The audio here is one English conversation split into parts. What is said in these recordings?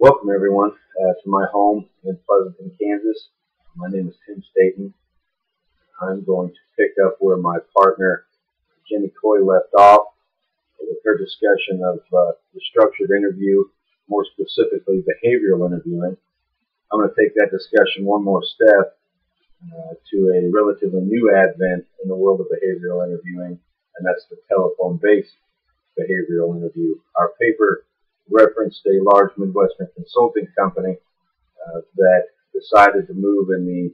Welcome everyone to my home in Pleasanton, Kansas. My name is Tim Staten. I'm going to pick up where my partner Jenny Coy left off with her discussion of the structured interview, more specifically behavioral interviewing. I'm going to take that discussion one more step to a relatively new advent in the world of behavioral interviewing, and that's the telephone-based behavioral interview. Our paper referenced a large Midwestern consulting company that decided to move in the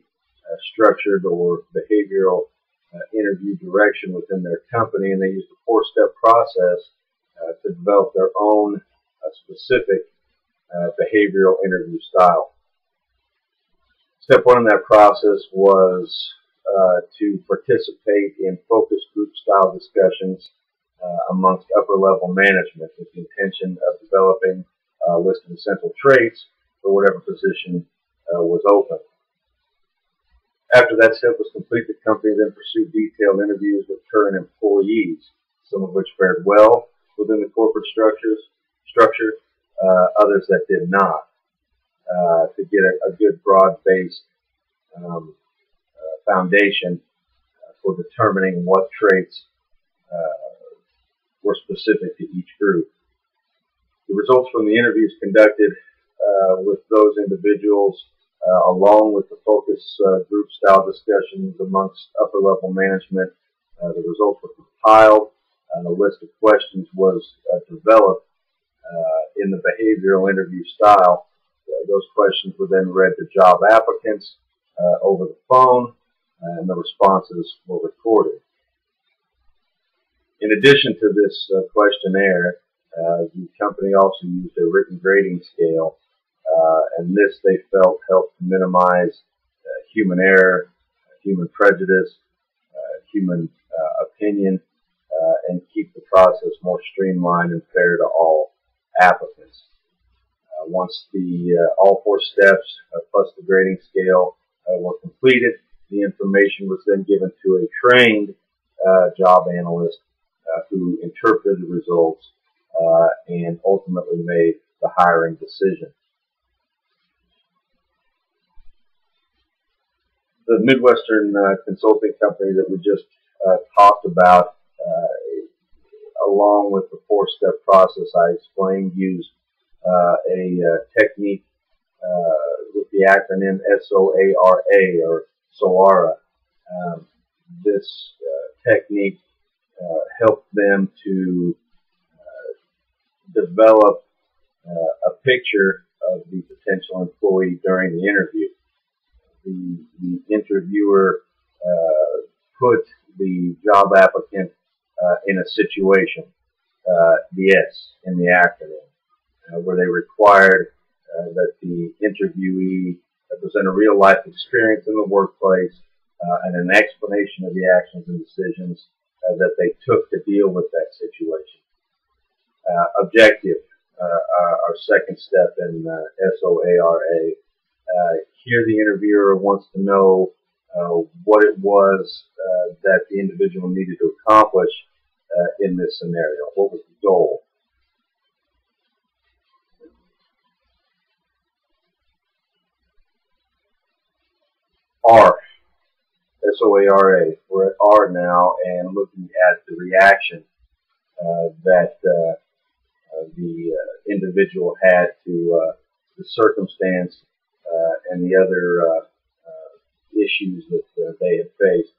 structured or behavioral interview direction within their company, and they used a four-step process to develop their own specific behavioral interview style. Step one in that process was to participate in focus group style discussions amongst upper-level management with the intention of developing a list of essential traits for whatever position was open. After that step was complete, the company then pursued detailed interviews with current employees, some of which fared well within the corporate structure, others that did not, to get a good broad-based foundation for determining what traits were specific to each group. The results from the interviews conducted with those individuals, along with the focus group style discussions amongst upper level management, the results were compiled and a list of questions was developed in the behavioral interview style. Those questions were then read to job applicants over the phone, and the responses were recorded. In addition to this questionnaire, the company also used a written grading scale, and this they felt helped minimize human error, human prejudice, human opinion, and keep the process more streamlined and fair to all applicants. Once all four steps plus the grading scale were completed, the information was then given to a trained job analyst who interpreted the results and ultimately made the hiring decision. The Midwestern consulting company that we just talked about, along with the four-step process I explained, used a technique with the acronym SOARA or SOARA. This technique helped them to develop a picture of the potential employee during the interview. The interviewer put the job applicant in a situation, the S in the acronym, where they required that the interviewee present a real-life experience in the workplace and an explanation of the actions and decisions that they took to deal with that situation. Objective, our second step in SOARA. Here the interviewer wants to know what it was that the individual needed to accomplish in this scenario. What was the goal? R. SOARA. We're at R now and looking at the reaction that the individual had to the circumstance and the other issues that they had faced.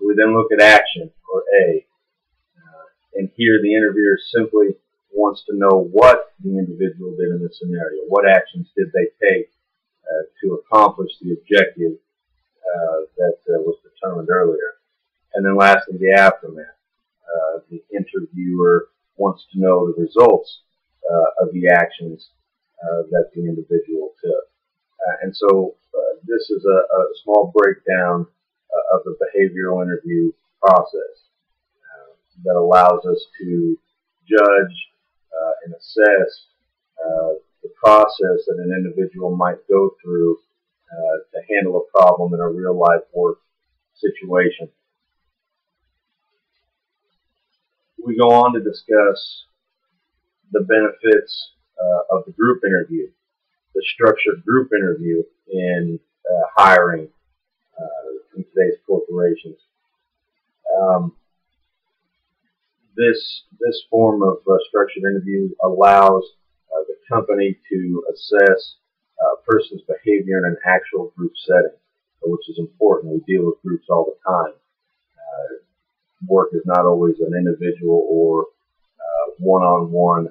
We then look at action, or A. And here the interviewer simply wants to know what the individual did in this scenario. What actions did they take to accomplish the objective that was determined earlier. And then lastly, the aftermath. The interviewer wants to know the results of the actions that the individual took. And so this is a small breakdown of the behavioral interview process that allows us to judge and assess the process that an individual might go through to handle a problem in a real-life work situation. We go on to discuss the benefits of the group interview. the structured group interview in hiring in today's corporations. This form of structured interview allows the company to assess a person's behavior in an actual group setting, which is important. We deal with groups all the time. Work is not always an individual or one-on-one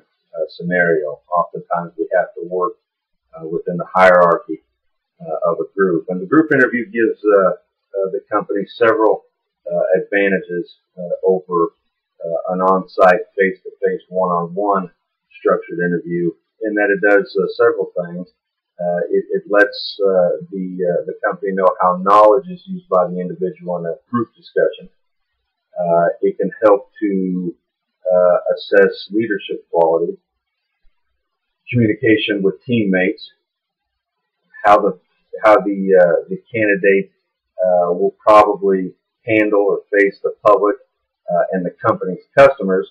scenario. Oftentimes we have to work within the hierarchy of a group. And the group interview gives the company several advantages over an on-site, face-to-face, one-on-one structured interview, in that it does several things. It lets the company know how knowledge is used by the individual in a group discussion. It can help to assess leadership quality, communication with teammates, how the candidate will probably handle or face the public and the company's customers,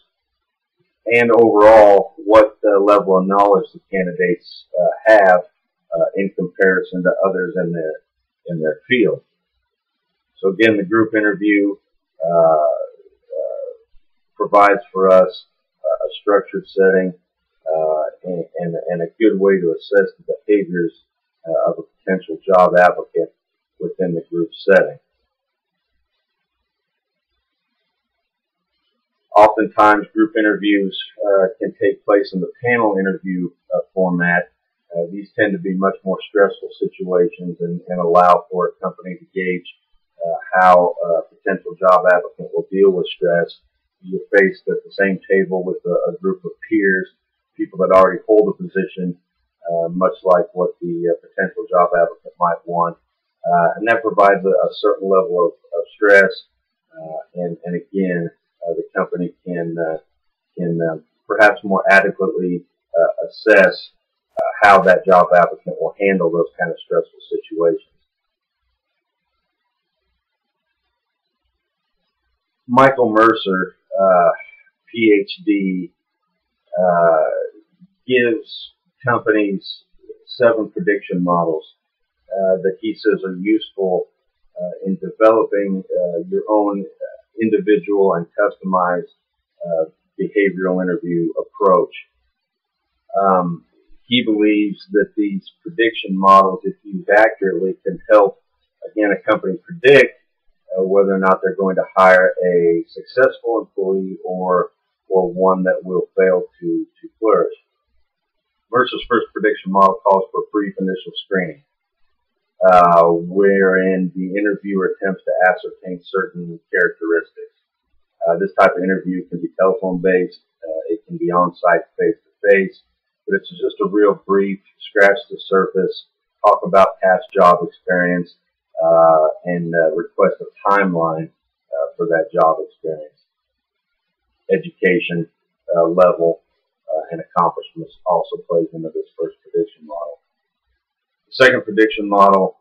and overall what level of knowledge the candidates have in comparison to others in their field. So again, the group interview provides for us a structured setting and a good way to assess the behaviors of a potential job applicant within the group setting. Oftentimes, group interviews can take place in the panel interview format. These tend to be much more stressful situations and allow for a company to gauge how a potential job applicant will deal with stress. You're faced at the same table with a group of peers, people that already hold a position, much like what the potential job applicant might want. And that provides a certain level of stress. And again, the company can perhaps more adequately assess how that job applicant will handle those kind of stressful situations. Michael Mercer, PhD, gives companies 7 prediction models that he says are useful in developing your own individual and customized behavioral interview approach. He believes that these prediction models, if used accurately, can help, again, a company predict whether or not they're going to hire a successful employee or one that will fail to flourish. Mercer's first prediction model calls for a brief initial screening, wherein the interviewer attempts to ascertain certain characteristics. This type of interview can be telephone-based, it can be on-site, face-to-face, but it's just a real brief, scratch the surface, talk about past job experience, and request a timeline for that job experience. Education level and accomplishments also plays into this first prediction model. The second prediction model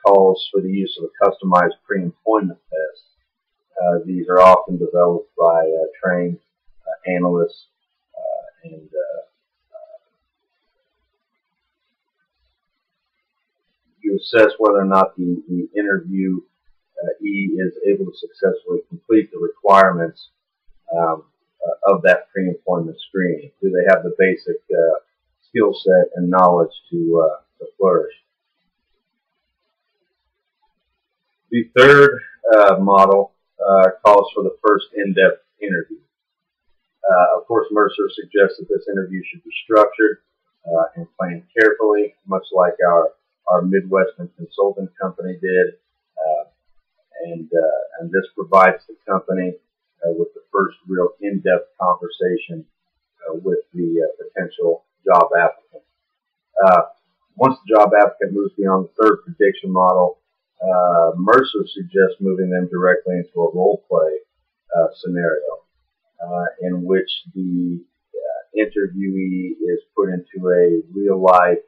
calls for the use of a customized pre-employment test. These are often developed by trained analysts and you assess whether or not the interviewee is able to successfully complete the requirements of that pre-employment screening. Do they have the basic skill set and knowledge to flourish? The third model calls for the first in-depth interview. Of course, Mercer suggests that this interview should be structured and planned carefully, much like our Midwestern consulting company did, and this provides the company with the first real in-depth conversation with the potential job applicant. Once the job applicant moves beyond the third prediction model, Mercer suggests moving them directly into a role play scenario in which the interviewee is put into a real-life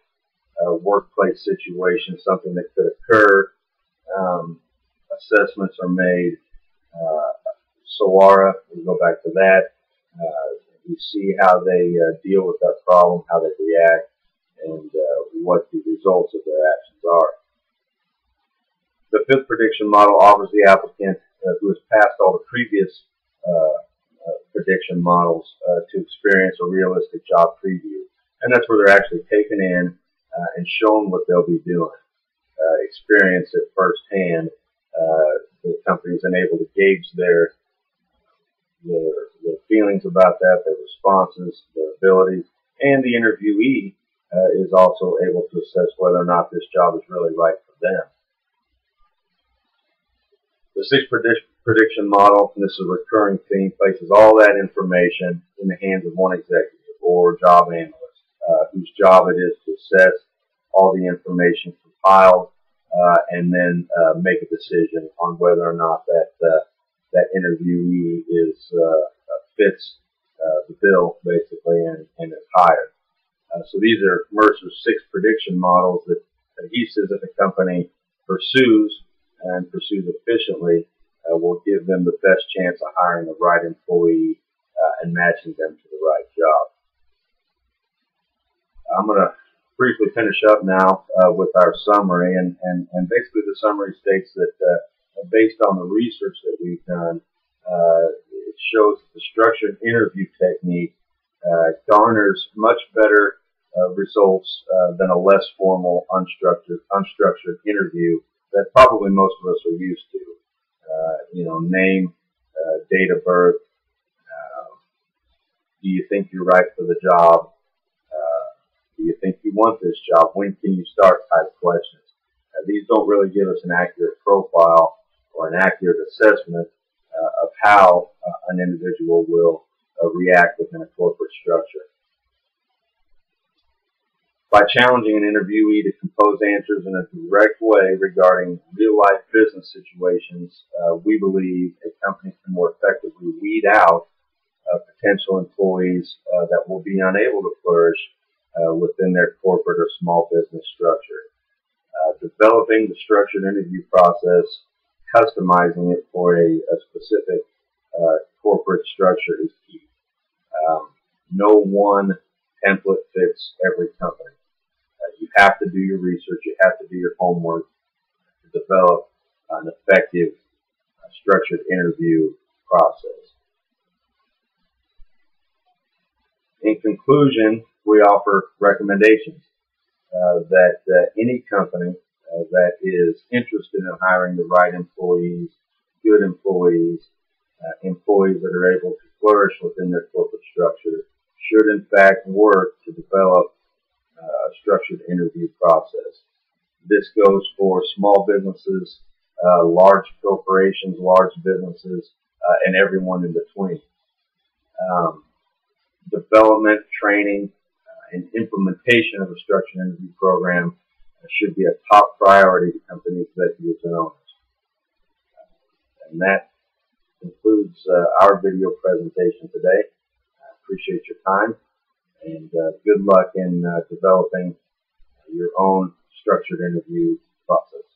workplace situation, something that could occur. Assessments are made. SOARA, we go back to that. You see how they deal with that problem, how they react, and what the results of their actions are. The fifth prediction model offers the applicant who has passed all the previous prediction models to experience a realistic job preview. And that's where they're actually taken in and shown what they'll be doing. Experience it firsthand. The company is able to gauge their feelings about that, their responses, their abilities, and the interviewee is also able to assess whether or not this job is really right for them. The sixth prediction model, and this is a recurring theme, places all that information in the hands of one executive or job analyst, whose job it is to assess all the information compiled and then make a decision on whether or not that interviewee fits the bill, basically, and is hired. So these are Mercer's 6 prediction models that he says if a company pursues and pursues efficiently will give them the best chance of hiring the right employee and matching them to the right job. I'm going to briefly finish up now with our summary, and basically the summary states that based on the research that we've done, it shows that the structured interview technique garners much better results than a less formal, unstructured interview that probably most of us are used to. Name, date of birth, do you think you're right for the job? Do you think you want this job? When can you start type questions. These don't really give us an accurate profile or an accurate assessment of how an individual will react within a corporate structure. By challenging an interviewee to compose answers in a direct way regarding real-life business situations, we believe a company can more effectively weed out potential employees that will be unable to flourish within their corporate or small business structure. Developing the structured interview process, customizing it for a specific corporate structure is key. No one template fits every company. You have to do your research, you have to do your homework to develop an effective structured interview process. In conclusion, we offer recommendations that any company that is interested in hiring the right employees, good employees, employees that are able to flourish within their corporate structure, should in fact work to develop a structured interview process. This goes for small businesses, large corporations, large businesses, and everyone in between. Development, training, and implementation of a structured interview program should be a top priority to company executives and owners. And that concludes our video presentation today. I appreciate your time, and good luck in developing your own structured interview process.